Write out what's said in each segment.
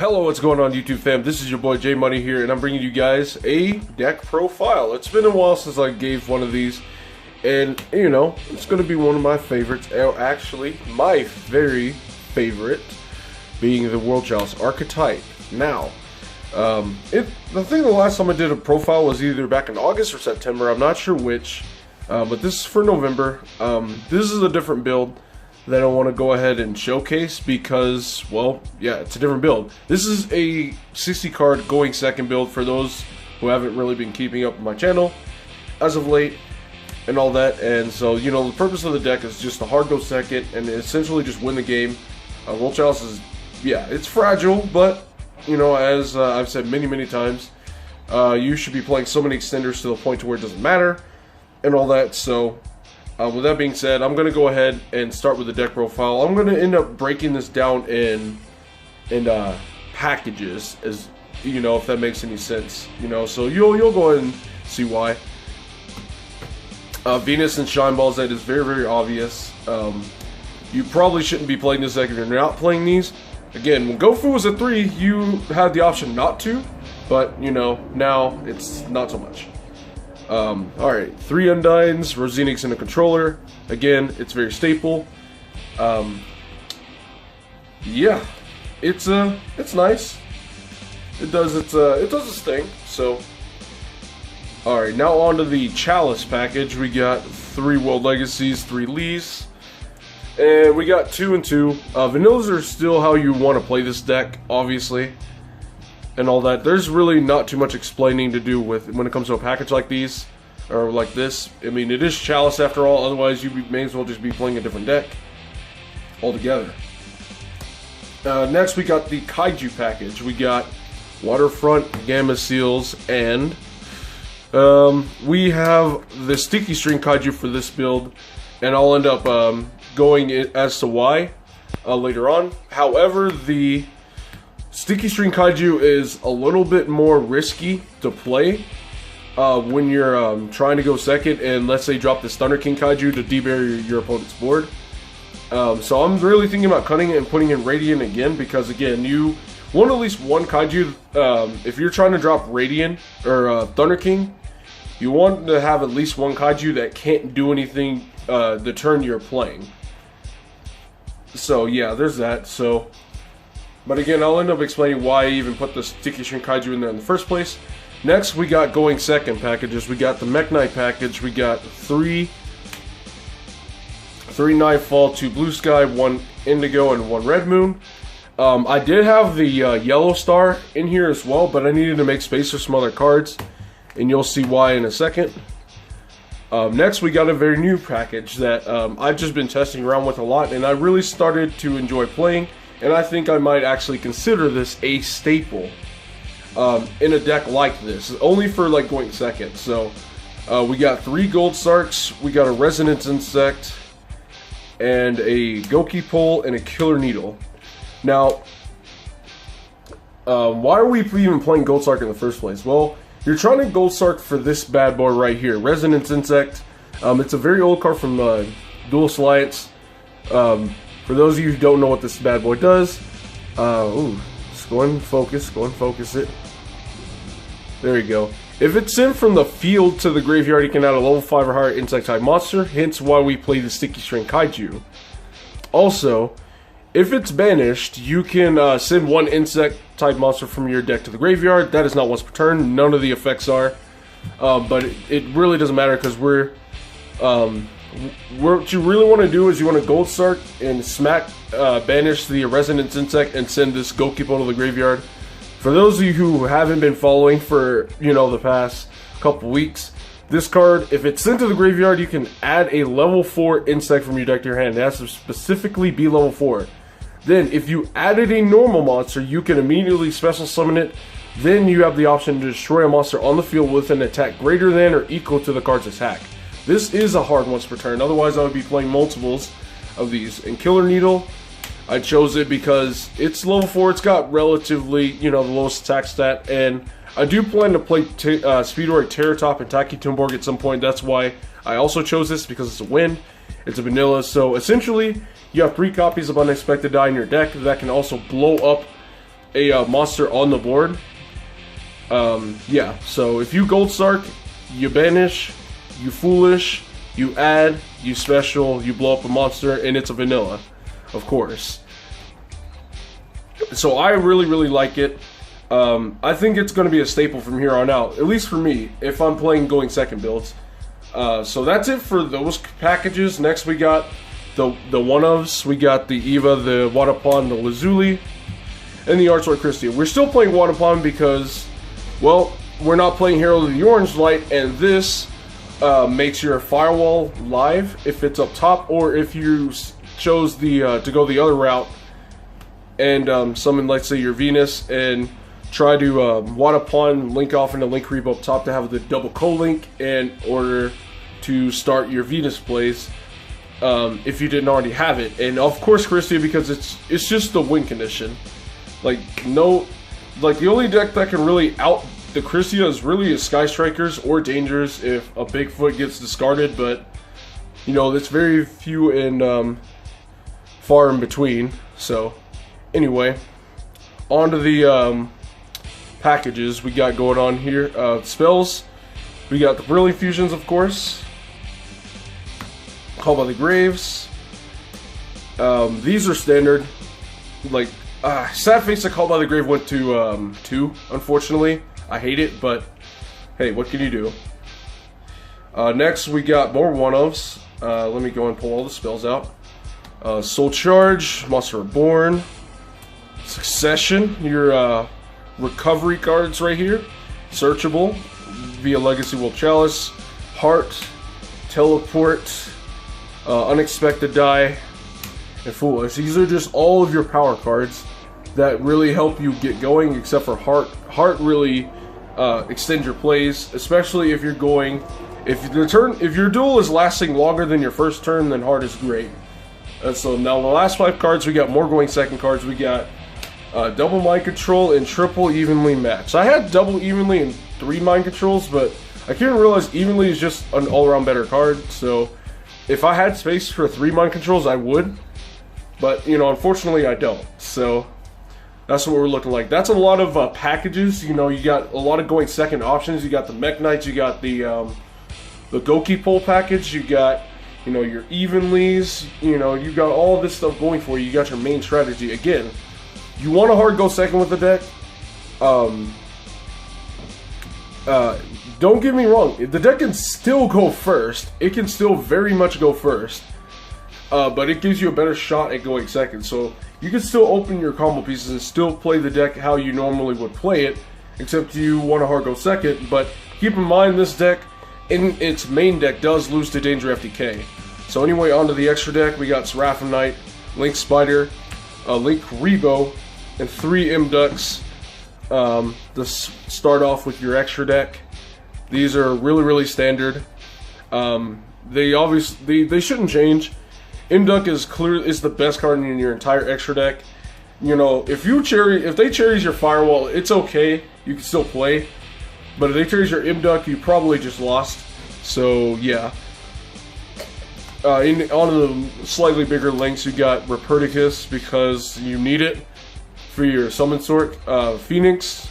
Hello, what's going on YouTube fam? This is your boy J Money here, and I'm bringing you guys a deck profile. It's been a while since I gave one of these, and you know, it's going to be one of my favorites. Actually, my very favorite being the World Chalice Archetype. Now, the last time I did a profile was either back in August or September. I'm not sure which, but this is for November. This is a different build that I want to go ahead and showcase because, well, yeah, it's a different build. This is a 60 card going second build for those who haven't really been keeping up with my channel as of late and all that. And so, you know, the purpose of the deck is just to hard go second and essentially just win the game. World Chalice is, yeah, it's fragile, but, you know, as I've said many times, you should be playing so many extenders to the point to where it doesn't matter and all that. So with that being said, I'm going to go ahead and start with the deck profile. I'm going to end up breaking this down in packages, as you know, if that makes any sense. You know, so you'll go ahead and see why. Venus and Shine Balls, that is very obvious. You probably shouldn't be playing this deck if you're not playing these. Again, when Gofu was a 3, you had the option not to, but you know, now it's not so much. Alright, 3 Undines, Rosinix, and a controller. Again, it's very staple. Yeah, it's nice. It does its thing. So, alright, now on to the Chalice package. We got 3 World Legacies, 3 Lees, and we got 2 and 2. Vanillas are still how you want to play this deck, obviously, and all that. There's really not too much explaining to do with when it comes to a package like these or like this. I mean, it is Chalice after all, otherwise you may as well just be playing a different deck altogether. Next we got the Kaiju package. We got Waterfront, Gamma Seals, and we have the Sticky String Kaiju for this build, and I'll end up going as to why later on. However, the Sticky String Kaiju is a little bit more risky to play when you're trying to go second and let's say drop the Thunder King Kaiju to debury your opponent's board. So I'm really thinking about cutting it and putting in Radiant again, because again, you want at least one Kaiju. If you're trying to drop Radiant or Thunder King, you want to have at least one Kaiju that can't do anything the turn you're playing. So yeah, there's that. So, but again, I'll end up explaining why I even put the Sticky String Kaiju in there in the first place. Next, we got going second packages. We got the Mech Knight package. We got 3 Nightfall, 2 Blue Sky, 1 Indigo, and 1 Red Moon. I did have the Yellow Star in here as well, but I needed to make space for some other cards, and you'll see why in a second. Next, we got a very new package that I've just been testing around with a lot, and I really started to enjoy playing. And I think I might actually consider this a staple in a deck like this, only for like going second. So we got 3 Gold Sarks, we got a Resonance Insect, and a Goki Pole, and a Killer Needle. Now, why are we even playing Gold Sark in the first place? Well, you're trying to Gold Sark for this bad boy right here, Resonance Insect. It's a very old card from Duelist Alliance. For those of you who don't know what this bad boy does, just go and focus it. There you go. If it's sent from the field to the graveyard, you can add a level 5 or higher insect type monster, hence why we play the Sticky String Kaiju. Also, if it's banished, you can send 1 insect type monster from your deck to the graveyard. That is not once per turn, none of the effects are. But it really doesn't matter, because what you really want to do is you want to Gold Sark and smack banish the Resonance Insect and send this Goki Pole to the graveyard. For those of you who haven't been following for, you know, the past couple weeks, this card, if it's sent to the graveyard, you can add a level 4 insect from your deck to your hand. It has to specifically be level 4. Then, if you added a normal monster, you can immediately special summon it. Then you have the option to destroy a monster on the field with an attack greater than or equal to the card's attack. This is a hard once per turn, otherwise I would be playing multiples of these. And Killer Needle, I chose it because it's level 4, it's got relatively, you know, the lowest attack stat, and I do plan to play Speedroid, Terratop, and Taki Timborg at some point. That's why I also chose this, because it's a wind, it's a vanilla, so essentially you have 3 copies of Unexpected Die in your deck that can also blow up a monster on the board. Yeah, so if you Gold Sark, you banish, you Foolish, you add, you special, you blow up a monster, and it's a vanilla, of course. So I really like it. I think it's going to be a staple from here on out, at least for me, if I'm playing going second builds. So that's it for those packages. Next we got the one-ofs. We got the Eva, the Wadapon, the Lazuli, and the Artsword Christia. We're still playing Wadapon because, well, we're not playing Herald of the Orange Light, and this makes your firewall live if it's up top, or if you chose the to go the other route and summon, let's say, your Venus and try to Wadapon link off into Link Creep up top to have the double co-link in order to start your Venus plays if you didn't already have it. And of course Christia, because it's just the win condition. Like the only deck that can really out the Christia is really Sky Strikers or Dangers if a Bigfoot gets discarded, but you know, that's very few and far in between. So anyway, on to the packages we got going on here. Spells, we got the Brilliant Fusions, of course, Call by the Graves. These are standard. Like, sad face that Call by the Grave went to 2, unfortunately. I hate it, but hey, what can you do? Next we got more one-ofs. Let me go and pull all the spells out. Soul Charge, Monster Reborn, Succession, your recovery cards right here, searchable via Legacy Wolf Chalice, Heart, Teleport, Unexpected Die, and Foolish. These are just all of your power cards that really help you get going, except for Heart. Heart really extends your plays, especially if you're going, if your duel is lasting longer than your first turn, then Heart is great. And so now the last 5 cards, we got more going second cards. We got double Mind Control and triple Evenly Match. I had double Evenly and 3 Mind Controls, but I couldn't realize Evenly is just an all-around better card. So if I had space for 3 Mind Controls, I would. But, you know, unfortunately I don't. So that's what we're looking like. That's a lot of packages. You know, you got a lot of going second options. You got the Mech Knights, you got the Goki Pole package, you got, you know, your Evenlies, you know, you got all this stuff going for you. You got your main strategy. Again, you want to hard go second with the deck. Don't get me wrong, the deck can still go first. It can still very much go first. But it gives you a better shot at going second. So you can still open your combo pieces and still play the deck how you normally would play it, except you want to hard go second. But keep in mind, this deck, in its main deck, does lose to Danger FTK. So anyway, onto the extra deck, we got Seraphim Knight, Link Spider, Link Rebo, and 3 Imducks to start off with your extra deck. These are really standard. They obviously they shouldn't change. Imduck is the best card in your entire extra deck. You know, if they cherries your Firewall, it's okay. You can still play. But if they cherries your Imduck, you probably just lost. So yeah. On the slightly bigger links, you got Reperticus because you need it for your Summon Sort. Phoenix,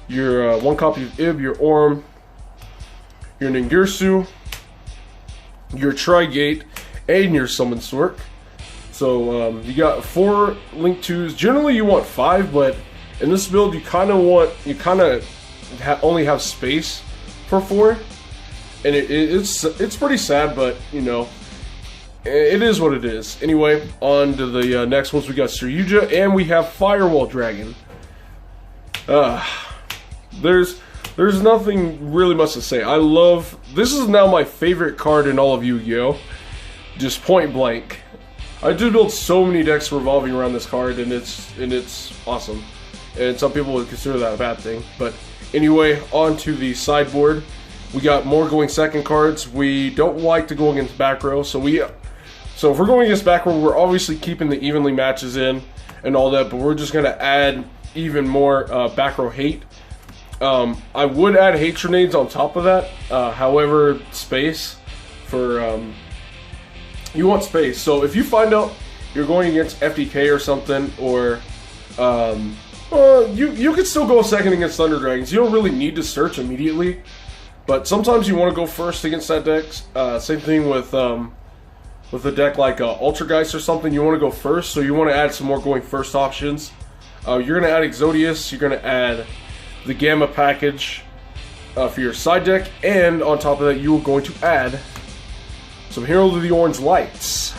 your 1 copy of Ib, your Orm, your Ningirsu, your Trigate, and your Summon Sort. So you got 4 Link 2s. Generally you want 5, but in this build you kind of only have space for 4, and it's pretty sad, but you know, it is what it is. Anyway, on to the next ones. We got Saryuja, and we have Firewall Dragon. There's nothing really much to say. This is now my favorite card in all of Yu-Gi-Oh! Just point blank. I do build so many decks revolving around this card, and it's awesome. And some people would consider that a bad thing. But anyway, on to the sideboard. We got more going second cards. We don't like to go against back row, so if we're going against back row, we're obviously keeping the evenly matches in and all that, but we're just gonna add even more back row hate. I would add Hatred Nades on top of that. However, space for you want space. So if you find out you're going against FDK or something, or You could still go second against Thunder Dragons. You don't really need to search immediately, but sometimes you want to go first against that deck. Same thing with a deck like Ultrageist or something. You want to go first, so you want to add some more going first options. You're going to add Exodius. You're going to add the Gamma package for your side deck, and on top of that, you are going to add some Herald of the Orange Lights.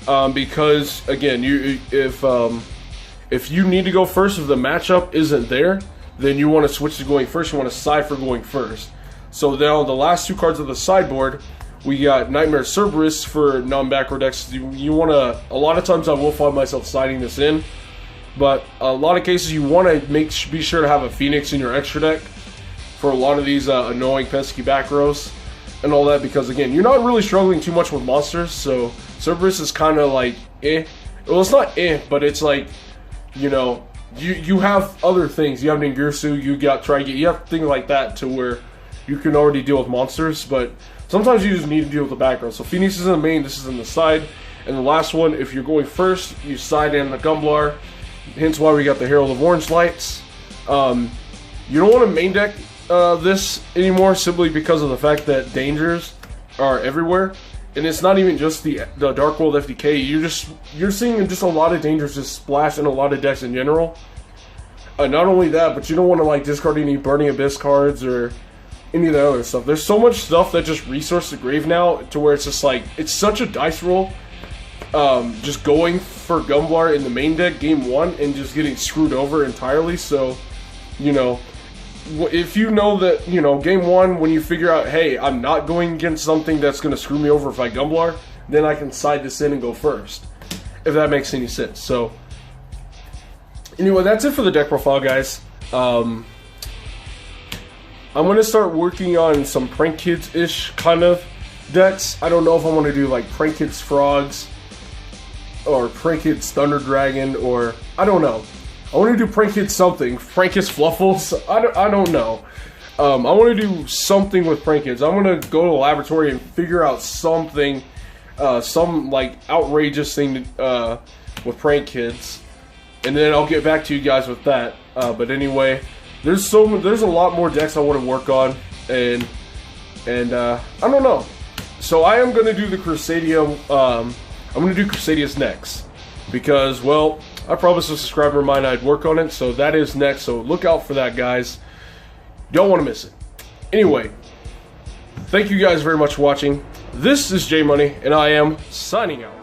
Because again, if you need to go first, if the matchup isn't there, then you want to switch to going first. You want to side for going first. So now the last two cards of the sideboard, we got Nightmare Cerberus for non-backrow decks. You want to, a lot of times I will find myself siding this in, but a lot of cases you want to be sure to have a Phoenix in your extra deck for a lot of these annoying pesky back rows and all that, because again, you're not really struggling too much with monsters, so Cerberus is kind of like eh. Well, it's not eh, but it's like, you know, you have other things. You have Ningirsu, you got Trigate, you have things like that to where you can already deal with monsters, but sometimes you just need to deal with the background. So Phoenix is in the main, this is in the side, and the last one, if you're going first, you side in the Gumblar, hence why we got the Herald of Orange Lights. You don't want to main deck this anymore, simply because of the fact that dangers are everywhere. And it's not even just the Dark World FDK. You're seeing just a lot of dangers just splash in a lot of decks in general. Not only that, but you don't want to like discard any Burning Abyss cards or any of the other stuff. There's so much stuff that just resource the grave now, to where it's just like, it's such a dice roll. Just going for Gumblar in the main deck game one and just getting screwed over entirely. So, you know, if you know that, you know, game one, when you figure out, hey, I'm not going against something that's going to screw me over if I Gumblar, then I can side this in and go first, if that makes any sense. So, anyway, that's it for the deck profile, guys. I'm going to start working on some Prank Kids-ish kind of decks. I don't know if I want to do, like, Prank Kids Frogs, or Prank Kids Thunder Dragon, or, I don't know. I want to do Prank Kids something. Prank Kids Fluffles? I don't know. I want to do something with Prank Kids. I'm going to go to the laboratory and figure out something, some like outrageous thing with Prank Kids, and then I'll get back to you guys with that. But anyway, there's a lot more decks I want to work on, and I don't know. So I am going to do the Crusadia. I'm going to do Crusadias next, because, well, I promised a subscriber of mine I'd work on it, so that is next, so look out for that, guys. Don't want to miss it. Anyway, thank you guys very much for watching. This is J Money, and I am signing out.